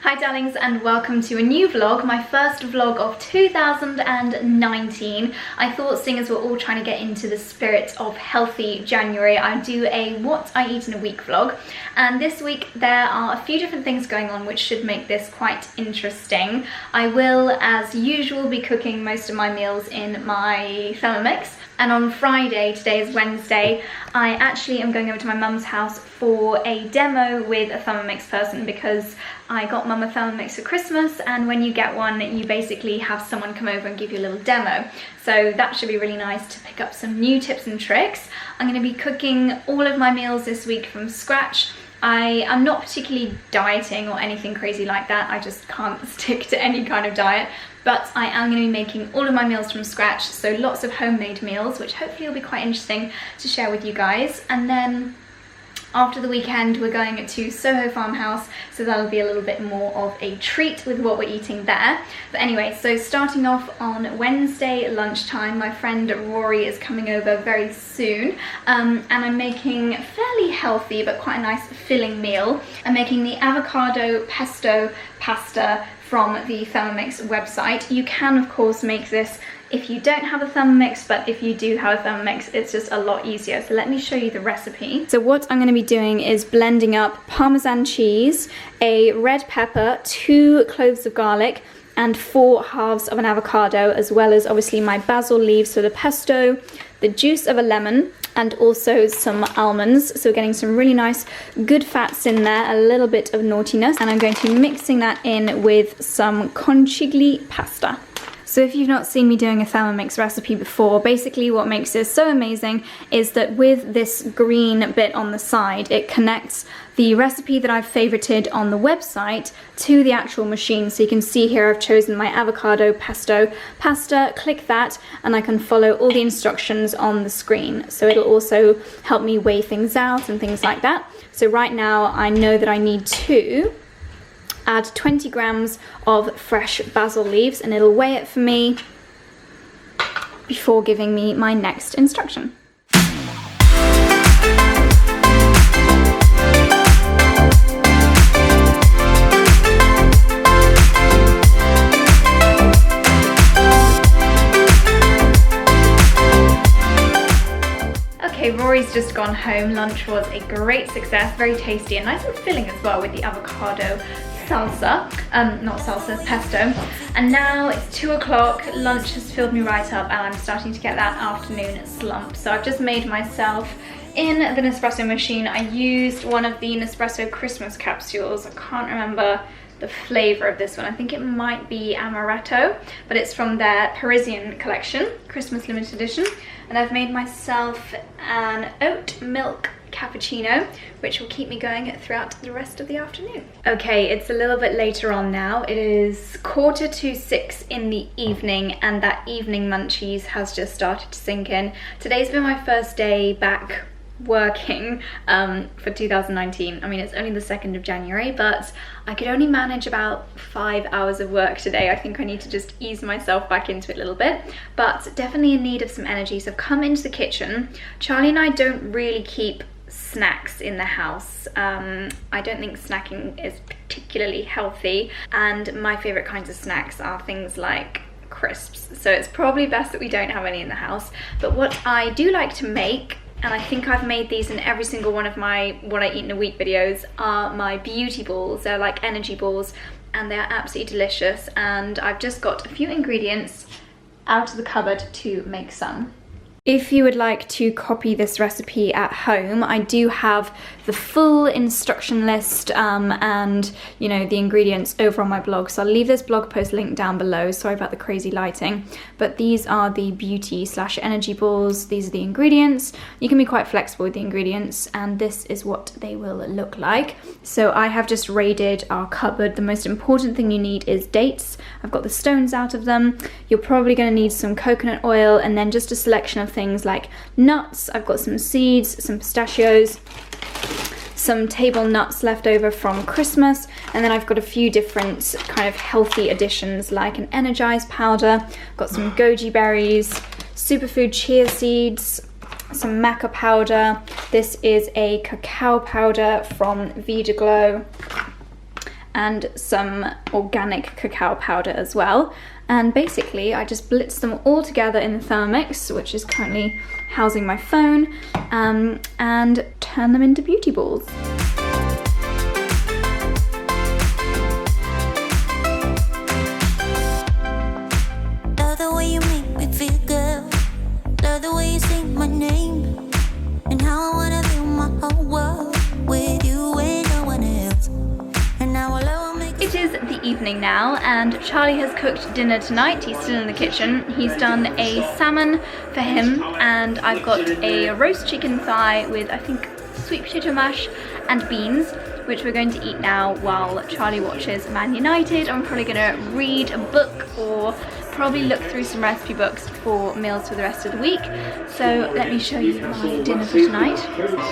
Hi darlings, and welcome to a new vlog, my first vlog of 2019. I thought, seeing as we're all trying to get into the spirit of healthy January, I'd do a what I eat in a week vlog. And this week there are a few different things going on which should make this quite interesting. I will, as usual, be cooking most of my meals in my Thermomix. And on Friday, today is Wednesday, I actually am going over to my mum's house for a demo with a Thermomix person, because I got mum a Thermomix for Christmas, and when you get one, you basically have someone come over and give you a little demo. So that should be really nice to pick up some new tips and tricks. I'm going to be cooking all of my meals this week from scratch. I'm not particularly dieting or anything crazy like that. I just can't stick to any kind of diet. But I am going to be making all of my meals from scratch, so lots of homemade meals, which hopefully will be quite interesting to share with you guys. And then after the weekend, we're going to Soho Farmhouse, so that'll be a little bit more of a treat with what we're eating there. But anyway, so starting off on Wednesday lunchtime, my friend Rory is coming over very soon, and I'm making a fairly healthy but quite a nice filling meal. I'm making the avocado pesto pasta from the Thermomix website. You can of course make this if you don't have a Thermomix, but if you do have a Thermomix, it's just a lot easier. So let me show you the recipe. So what I'm going to be doing is blending up Parmesan cheese, a red pepper, 2 cloves of garlic, and 4 halves of an avocado, as well as obviously my basil leaves for the pesto, the juice of a lemon, and also some almonds. So we're getting some really nice good fats in there, a little bit of naughtiness, and I'm going to be mixing that in with some conchiglie pasta. So if you've not seen me doing a Thermomix recipe before, basically what makes this so amazing is that with this green bit on the side, it connects the recipe that I've favorited on the website to the actual machine. So you can see here I've chosen my avocado pesto pasta, click that, and I can follow all the instructions on the screen. So it'll also help me weigh things out and things like that. So right now I know that I need to add 20 grams of fresh basil leaves, and it'll weigh it for me before giving me my next instruction. Okay, Rory's just gone home. Lunch was a great success, very tasty and nice and filling as well with the avocado salsa, not salsa, pesto. And now it's 2 o'clock, lunch has filled me right up, and I'm starting to get that afternoon slump. So I've just made myself, in the Nespresso machine, I used one of the Nespresso Christmas capsules. I can't remember the flavour of this one. I think it might be amaretto, but it's from their Parisian collection, Christmas limited edition. And I've made myself an oat milk cappuccino, which will keep me going throughout the rest of the afternoon. Okay, it's a little bit later on now. It is 5:45 in the evening, and that evening munchies has just started to sink in. Today's been my first day back working for 2019. I mean, it's only the 2nd of January, but I could only manage about 5 hours of work today. I think I need to just ease myself back into it a little bit, but definitely in need of some energy. So I've come into the kitchen. Charlie and I don't really keep snacks in the house. I don't think snacking is particularly healthy, and my favorite kinds of snacks are things like crisps. So it's probably best that we don't have any in the house. But what I do like to make, and I think I've made these in every single one of my what I eat in a week videos, are my beauty balls. They're like energy balls, and they're absolutely delicious. And I've just got a few ingredients out of the cupboard to make some. If you would like to copy this recipe at home, I do have the full instruction list and, you know, the ingredients over on my blog. So I'll leave this blog post link down below. Sorry about the crazy lighting. But these are the beauty/energy balls. These are the ingredients. You can be quite flexible with the ingredients, and this is what they will look like. So I have just raided our cupboard. The most important thing you need is dates. I've got the stones out of them. You're probably going to need some coconut oil, and then just a selection of things like nuts. I've got some seeds, some pistachios, some table nuts left over from Christmas, and then I've got a few different kind of healthy additions like an energized powder, got some goji berries, superfood chia seeds, some maca powder. This is a cacao powder from Vita Glow, and some organic cacao powder as well. And basically I just blitzed them all together in the Thermomix, which is currently housing my phone, and turn them into beauty balls. Love the way you make me feel, girl. Love the way you sing my name, and how I wanna feel my whole world with you and no one else. And now I love make it is the evening now, and Charlie has cooked dinner tonight. He's still in the kitchen. He's done a salmon for him, and I've got a roast chicken thigh with, I think, sweet potato mash and beans, which we're going to eat now while Charlie watches Man United. I'm probably gonna read a book or probably look through some recipe books for meals for the rest of the week. So let me show you my dinner for tonight.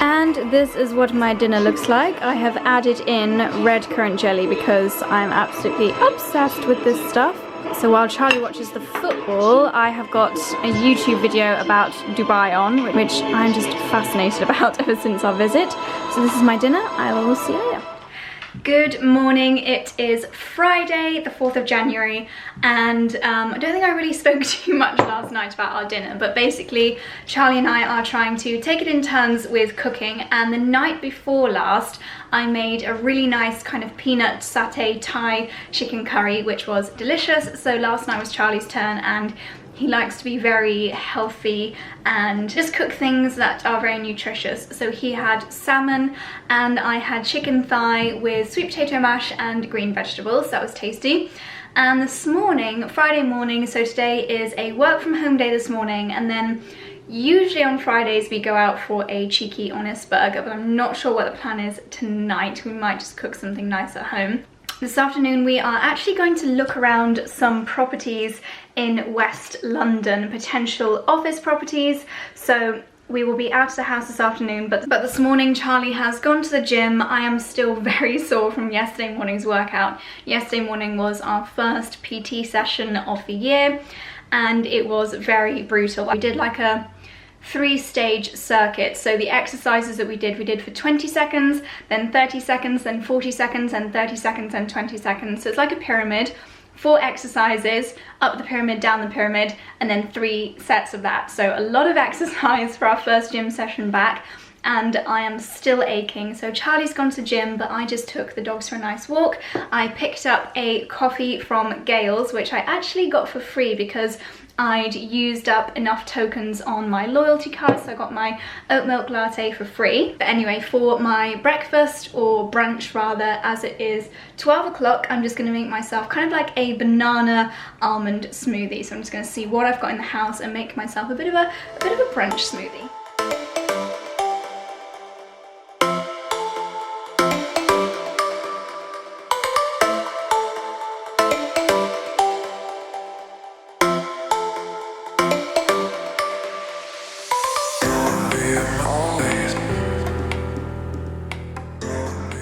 And this is what my dinner looks like. I have added in red currant jelly because I'm absolutely obsessed with this stuff. So while Charlie watches the football, I have got a YouTube video about Dubai on, which I'm just fascinated about ever since our visit. So this is my dinner. I will see you later. Good morning. It is Friday, the 4th of January, and I don't think I really spoke too much last night about our dinner, but basically Charlie and I are trying to take it in turns with cooking, and the night before last I made a really nice kind of peanut satay Thai chicken curry, which was delicious. So last night was Charlie's turn, and he likes to be very healthy and just cook things that are very nutritious. So he had salmon and I had chicken thigh with sweet potato mash and green vegetables. That was tasty. And this morning, Friday morning, so today is a work from home day this morning, and then usually on Fridays we go out for a cheeky honest burger, but I'm not sure what the plan is tonight. We might just cook something nice at home. This afternoon we are actually going to look around some properties in West London, potential office properties. So we will be out of the house this afternoon, but this morning Charlie has gone to the gym. I am still very sore from yesterday morning's workout. Yesterday morning was our first PT session of the year, and it was very brutal. We did like a 3-stage circuit. So the exercises that we did for 20 seconds, then 30 seconds, then 40 seconds, and 30 seconds, and 20 seconds. So it's like a pyramid. 4 exercises, up the pyramid, down the pyramid, and then 3 sets of that. So a lot of exercise for our first gym session back, and I am still aching. So Charlie's gone to the gym, but I just took the dogs for a nice walk. I picked up a coffee from Gales, which I actually got for free because I'd used up enough tokens on my loyalty card, so I got my oat milk latte for free. But anyway, for my breakfast, or brunch rather, as it is 12 o'clock, I'm just going to make myself kind of like a banana almond smoothie. So I'm just going to see what I've got in the house and make myself a bit of a brunch smoothie.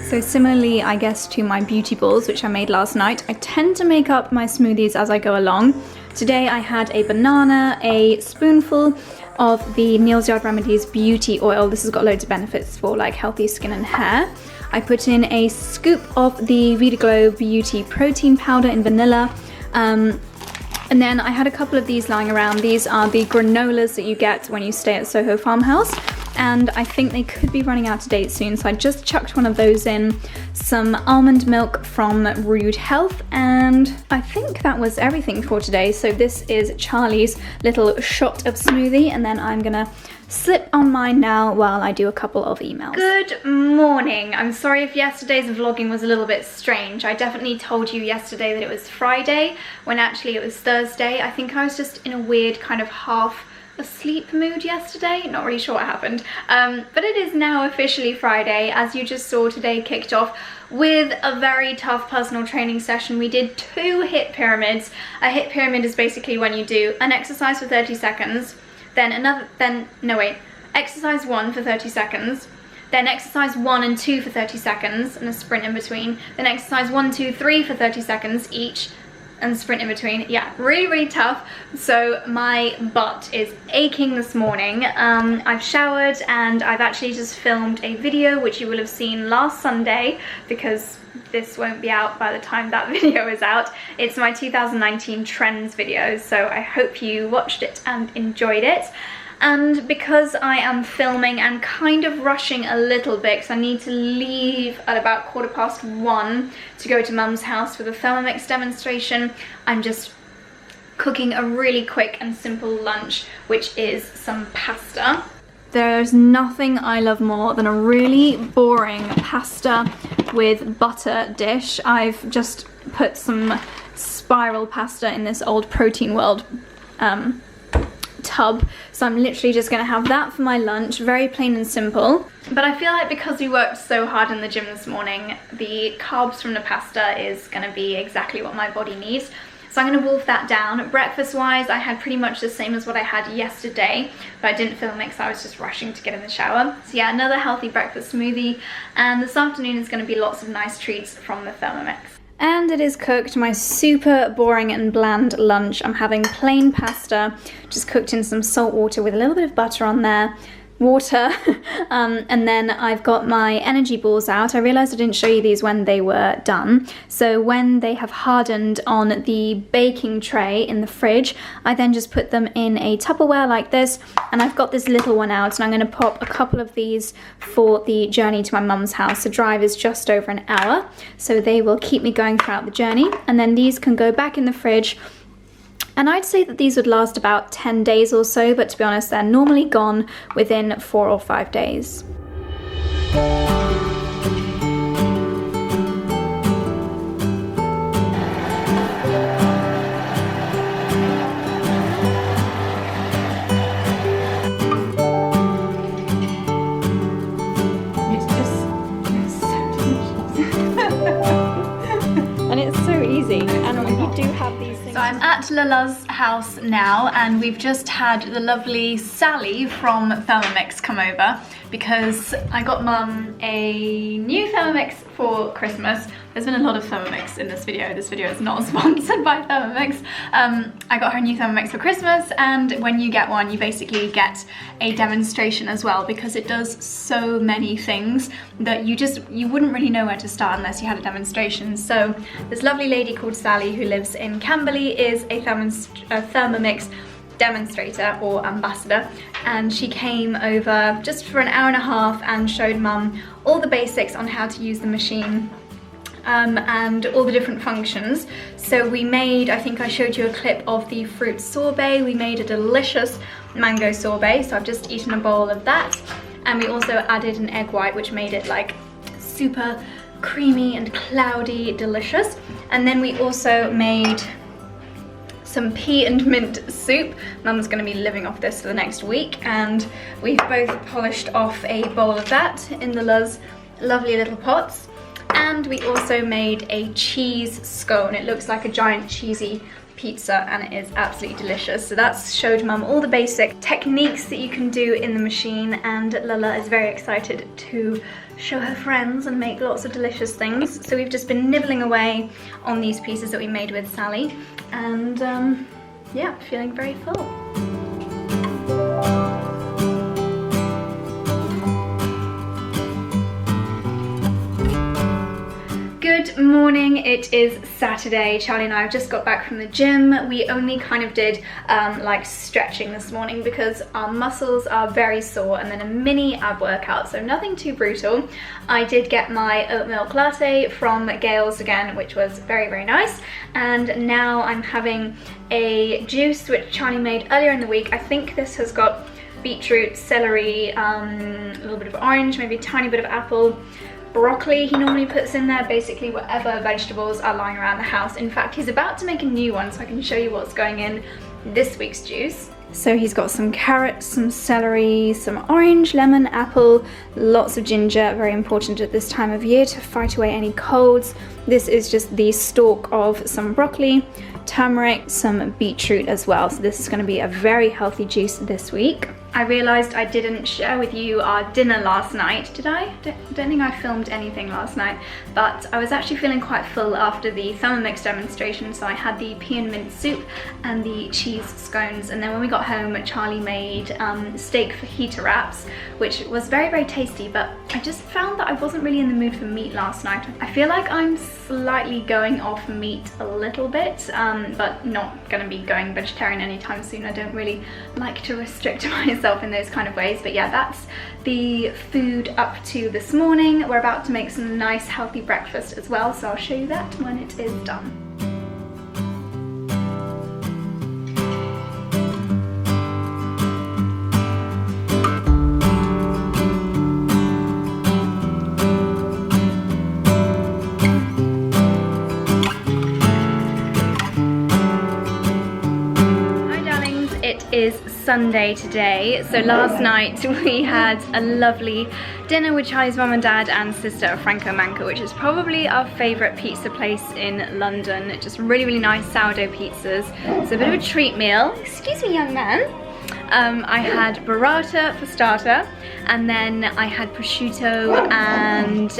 So similarly, I guess, to my beauty balls, which I made last night, I tend to make up my smoothies as I go along. Today I had a banana, a spoonful of the Neal's Yard Remedies beauty oil. This has got loads of benefits for like healthy skin and hair. I put in a scoop of the Vitaglow beauty protein powder in vanilla. And then I had a couple of these lying around. These are the granolas that you get when you stay at Soho Farmhouse, and I think they could be running out of date soon, so I just chucked one of those in, some almond milk from Rude Health, and I think that was everything for today. So this is Charlie's little shot of smoothie, and then I'm gonna slip on mine now while I do a couple of emails. Good morning. I'm sorry if yesterday's vlogging was a little bit strange. I definitely told you yesterday that it was Friday when actually it was Thursday. I think I was just in a weird kind of half asleep mood yesterday. Not really sure what happened. But it is now officially Friday. As you just saw, today kicked off with a very tough personal training session. We did 2 hip pyramids. A hip pyramid is basically when you do an exercise for 30 seconds, exercise 1 for 30 seconds, then exercise 1 and 2 for 30 seconds, and a sprint in between, then exercise 1, 2, 3 for 30 seconds each, and sprint in between. Yeah, really, really tough. So my butt is aching this morning. I've showered and I've actually just filmed a video which you will have seen last Sunday, because this won't be out by the time that video is out. It's my 2019 trends video, so I hope you watched it and enjoyed it. And because I am filming and kind of rushing a little bit, because I need to leave at about 1:15 to go to Mum's house for the Thermomix demonstration, I'm just cooking a really quick and simple lunch, which is some pasta. There's nothing I love more than a really boring pasta with butter dish. I've just put some spiral pasta in this old Protein World tub, so I'm literally just gonna have that for my lunch, very plain and simple. But I feel like because we worked so hard in the gym this morning, the carbs from the pasta is gonna be exactly what my body needs. So I'm gonna wolf that down. Breakfast wise, I had pretty much the same as what I had yesterday, but I didn't film it because I was just rushing to get in the shower. So yeah, another healthy breakfast smoothie, and this afternoon is gonna be lots of nice treats from the Thermomix. And it is cooked, my super boring and bland lunch. I'm having plain pasta, just cooked in some salt water with a little bit of butter on there, water, and then I've got my energy balls out. I realized I didn't show you these when they were done. So when they have hardened on the baking tray in the fridge, I then just put them in a Tupperware like this, and I've got this little one out, and I'm going to pop a couple of these for the journey to my mum's house. The drive is just over an hour, so they will keep me going throughout the journey, and then these can go back in the fridge. And I'd say that these would last about 10 days or so, but to be honest, they're normally gone within 4 or 5 days. So I'm at Lala's house now, and we've just had the lovely Sally from Thermomix come over because I got Mum a new Thermomix for Christmas. There's been a lot of Thermomix in this video. This video is not sponsored by Thermomix. I got her a new Thermomix for Christmas, and when you get one, you basically get a demonstration as well, because it does so many things that you wouldn't really know where to start unless you had a demonstration. So this lovely lady called Sally, who lives in Camberley, is a Thermomix demonstrator or ambassador, and she came over just for an hour and a half and showed Mum all the basics on how to use the machine and all the different functions. So we made, I think I showed you a clip of the fruit sorbet. We made a delicious mango sorbet, so I've just eaten a bowl of that, and we also added an egg white, which made it like super creamy and cloudy delicious. And then we also made some pea and mint soup. Mum's going to be living off this for the next week, and we've both polished off a bowl of that in the lovely little pots. And we also made a cheese scone. It looks like a giant cheesy pizza, and it is absolutely delicious. So that's showed Mum all the basic techniques that you can do in the machine, and Lala is very excited to show her friends and make lots of delicious things. So we've just been nibbling away on these pieces that we made with Sally, and yeah, feeling very full. Good morning, it is Saturday. Charlie and I have just got back from the gym. We only kind of did like stretching this morning because our muscles are very sore, and then a mini ab workout, so nothing too brutal. I did get my oat milk latte from Gales again, which was very, very nice. And now I'm having a juice which Charlie made earlier in the week. I think this has got beetroot, celery, a little bit of orange, maybe a tiny bit of apple, broccoli he normally puts in there, basically whatever vegetables are lying around the house. In fact, he's about to make a new one, so I can show you what's going in this week's juice. So he's got some carrots, some celery, some orange, lemon, apple, lots of ginger, very important at this time of year to fight away any colds, This is just the stalk of some broccoli, turmeric, some beetroot as well. So this is going to be a very healthy juice this week. I realised I didn't share with you our dinner last night. Did I? Don't think I filmed anything last night, but I was actually feeling quite full after the Thermomix demonstration, so I had the pea and mint soup and the cheese scones, and then when we got home, Charlie made steak fajita wraps, which was very, very tasty, but I just found that I wasn't really in the mood for meat last night. I feel like I'm slightly going off meat a little bit, but not going to be going vegetarian anytime soon. I don't really like to restrict myself in those kind of ways. But yeah, that's the food up to this morning. We're about to make some nice healthy breakfast as well, so I'll show you that when it is done. Is Sunday today. So last night we had a lovely dinner with Charlie's mum and dad and sister at Franco Manca, which is probably our favourite pizza place in London. Just really, really nice sourdough pizzas. It's a bit of a treat meal. Excuse me, young man. I had burrata for starter, and then I had prosciutto and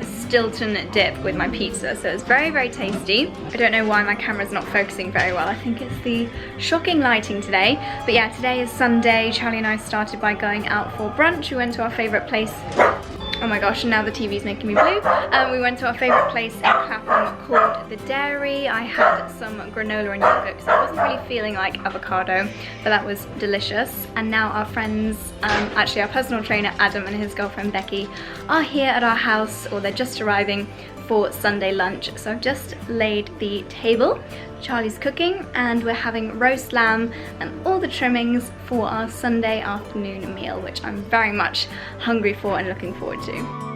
Stilton dip with my pizza, so it's very, very tasty. I don't know why my camera's not focusing very well. I think it's the shocking lighting today. But yeah, today is Sunday. Charlie and I started by going out for brunch. We went to our favourite place. Oh my gosh, now the TV's making me blue. We went to our favourite place in Clapham called The Dairy. I had some granola and yogurt because I wasn't really feeling like avocado, but that was delicious. And now our friends, actually our personal trainer Adam and his girlfriend Becky are here at our house, or they're just arriving for Sunday lunch. So I've just laid the table. Charlie's cooking, and we're having roast lamb and all the trimmings for our Sunday afternoon meal, which I'm very much hungry for and looking forward to.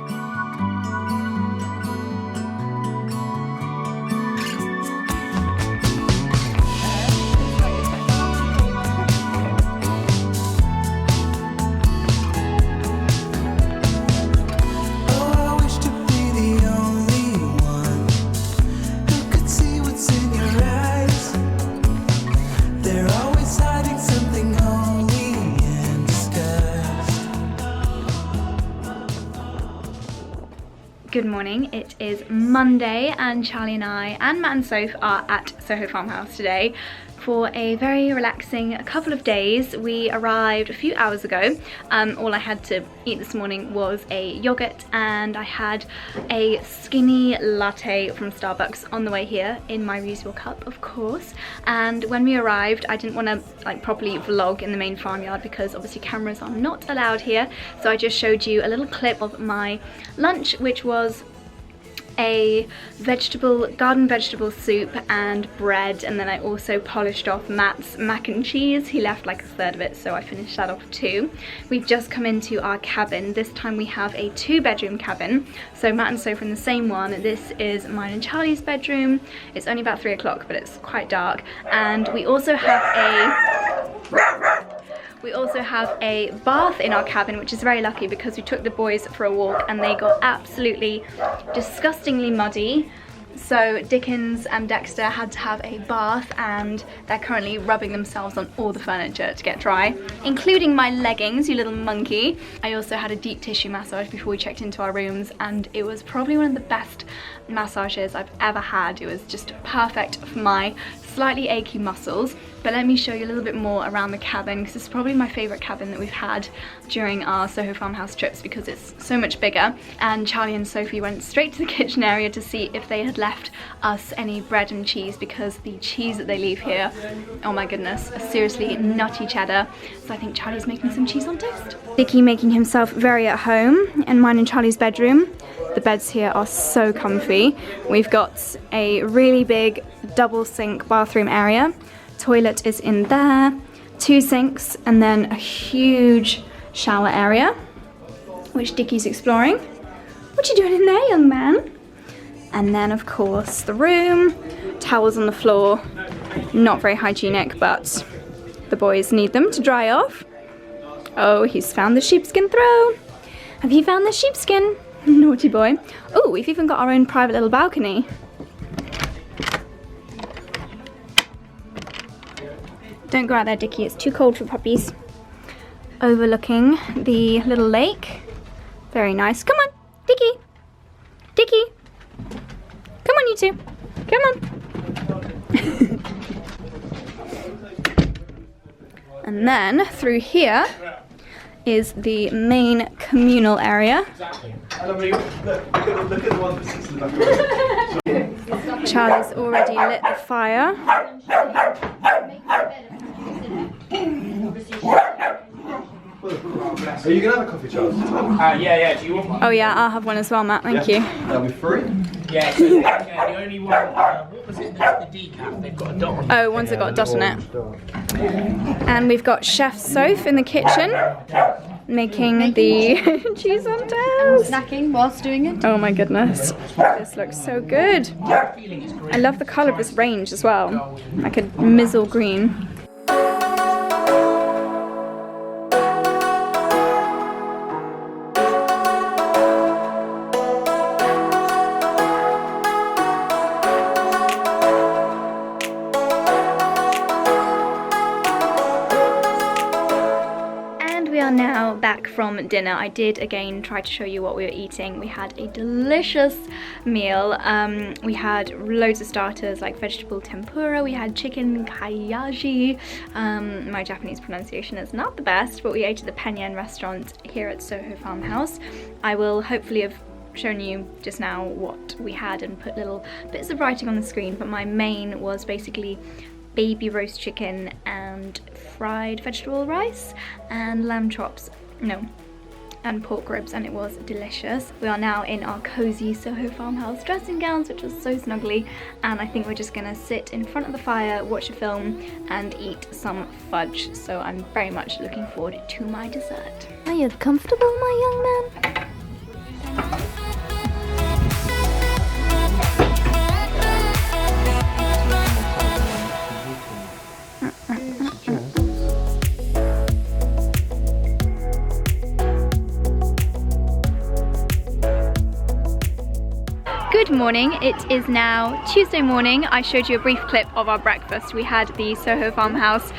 Good morning, it is Monday and Charlie and I and Matt and Soph are at Soho Farmhouse today for a very relaxing couple of days. We arrived a few hours ago. All I had to eat this morning was a yogurt, and I had a skinny latte from Starbucks on the way here in my reusable cup, of course. And when we arrived, I didn't want to like properly vlog in the main farmyard because obviously cameras are not allowed here. So I just showed you a little clip of my lunch, which was a garden vegetable soup and bread, and then I also polished off Matt's mac and cheese. He left like a third of it, so I finished that off too. We've just come into our cabin. This time we have a 2-bedroom cabin, so Matt and Sophie in the same one. This is mine and Charlie's bedroom. It's only about 3 o'clock, but it's quite dark. And we also have a bath in our cabin, which is very lucky because we took the boys for a walk and they got absolutely disgustingly muddy. So Dickens and Dexter had to have a bath, and they're currently rubbing themselves on all the furniture to get dry, including my leggings, you little monkey. I also had a deep tissue massage before we checked into our rooms, and it was probably one of the best massages I've ever had. It was just perfect for my slightly achy muscles. But let me show you a little bit more around the cabin, because it's probably my favourite cabin that we've had during our Soho Farmhouse trips because it's so much bigger. And Charlie and Sophie went straight to the kitchen area to see if they had left us any bread and cheese, because the cheese that they leave here, oh my goodness, a seriously nutty cheddar. So I think Charlie's making some cheese on toast. Dickie making himself very at home in mine and Charlie's bedroom. The beds here are so comfy. We've got a really big double sink bathroom area. Toilet is in there, 2 sinks, and then a huge shower area, which Dickie's exploring. What you doing in there, young man? And then, of course, the room, towels on the floor. Not very hygienic, but the boys need them to dry off. Oh, he's found the sheepskin throw. Have you found the sheepskin? Naughty boy. Oh, we've even got our own private little balcony. Don't go out there, Dickie, it's too cold for puppies. Overlooking the little lake. Very nice. Come on, Dickie. Dickie. Come on, you two. Come on. And then through here is the main communal area. Charlie's already lit the fire. Are you going to have a coffee, Charles? Yeah. Do you want one? Oh yeah, I'll have one as well, Matt. Thank you. That'll be free. Yeah, so the only one, what was it, the decaf, they've got a dot on it. Oh, one's that got a dot on it. And we've got Chef Soph in the kitchen, making the cheese on toast. Snacking whilst doing it. Oh my goodness, this looks so good. I love the colour of this range as well, like a mizzle green. Now back from dinner. I did again try to show you what we were eating. We had a delicious meal. We had loads of starters like vegetable tempura, we had chicken kaiyaji. My Japanese pronunciation is not the best, but we ate at the Penyan restaurant here at Soho Farmhouse. I will hopefully have shown you just now what we had and put little bits of writing on the screen, but my main was basically baby roast chicken and fried vegetable rice and lamb chops, and pork ribs, and it was delicious. We are now in our cozy Soho Farmhouse dressing gowns, which was so snuggly, and I think we're just gonna sit in front of the fire, watch a film and eat some fudge. So I'm very much looking forward to my dessert. Are you comfortable, my young man? Good morning, it is now Tuesday morning. I showed you a brief clip of our breakfast. We had the Soho Farmhouse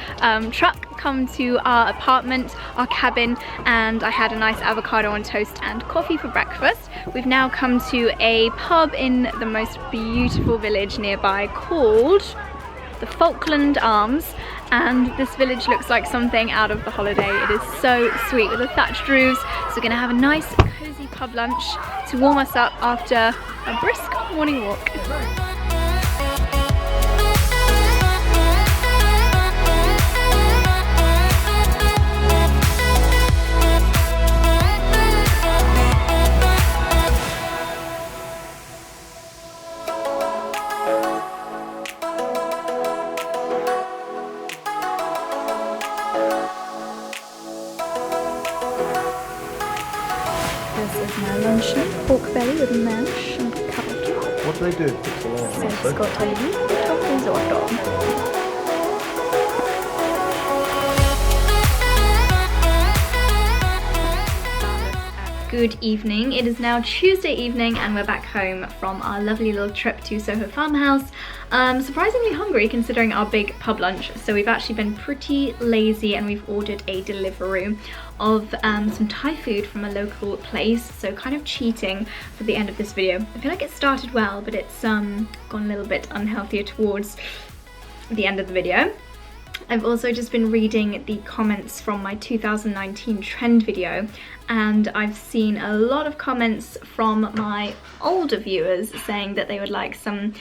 truck come to our apartment, our cabin, and I had a nice avocado on toast and coffee for breakfast. We've now come to a pub in the most beautiful village nearby called the Falkland Arms, and this village looks like something out of The Holiday. It is so sweet with the thatched roofs. So we're gonna have a nice cozy pub lunch to warm us up after a brisk morning walk. This is my luncheon, pork belly with mash and carrot. What do they do? Sällskapsrevy, risotto. Good evening. It is now Tuesday evening and we're back home from our lovely little trip to Soho Farmhouse. Surprisingly hungry considering our big pub lunch, so we've actually been pretty lazy and we've ordered a Deliveroo of some Thai food from a local place, so kind of cheating for the end of this video. I feel like it started well, but it's gone a little bit unhealthier towards the end of the video. I've also just been reading the comments from my 2019 trend video, and I've seen a lot of comments from my older viewers saying that they would like some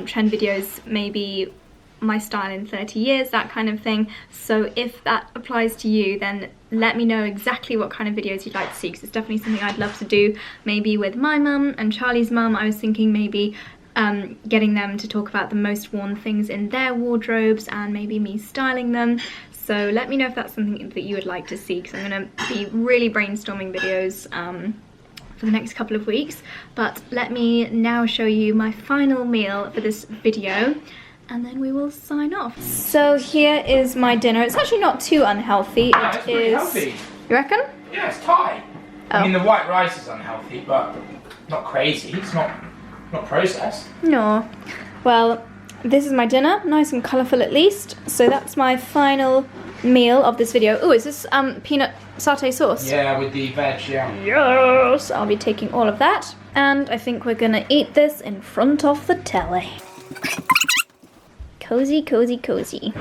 trend videos, maybe my style in 30 years, that kind of thing. So if that applies to you, then let me know exactly what kind of videos you'd like to see, because it's definitely something I'd love to do, maybe with my mum and Charlie's mum. I was thinking maybe getting them to talk about the most worn things in their wardrobes and maybe me styling them. So let me know if that's something that you would like to see, because I'm going to be really brainstorming videos for the next couple of weeks. But let me now show you my final meal for this video, and then we will sign off. So here is my dinner. It's actually not too unhealthy. Yeah, it's pretty healthy. You reckon? Yeah, it's Thai. I mean, the white rice is unhealthy, but not crazy. It's not processed. No. Well, this is my dinner, nice and colourful at least. So that's my final meal of this video. Oh, is this peanut satay sauce? Yeah, with the veg, yeah. Yes! I'll be taking all of that. And I think we're gonna eat this in front of the telly. Cozy, cozy, cozy.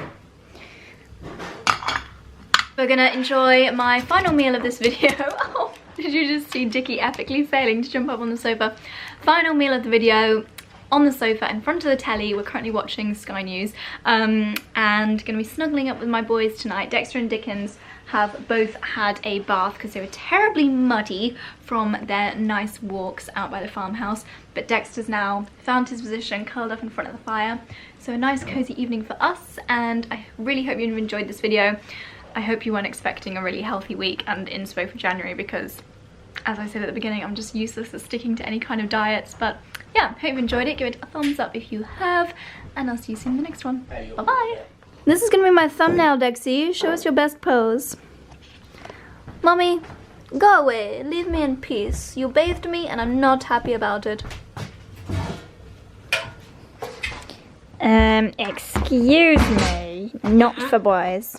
We're gonna enjoy my final meal of this video. Oh, did you just see Dickie epically failing to jump up on the sofa? Final meal of the video. On the sofa in front of the telly. We're currently watching Sky News and gonna be snuggling up with my boys tonight. Dexter and Dickens have both had a bath because they were terribly muddy from their nice walks out by the farmhouse, but Dexter's now found his position curled up in front of the fire. So a nice cozy evening for us, and I really hope you enjoyed this video. I hope you weren't expecting a really healthy week and inspo for January, because as I said at the beginning, I'm just useless at sticking to any kind of diets. But yeah, hope you enjoyed it. Give it a thumbs up if you have, and I'll see you soon in the next one. Bye bye. This is gonna be my thumbnail, Dexy. Show us your best pose. Mommy, go away. Leave me in peace. You bathed me and I'm not happy about it. Excuse me. Not for boys.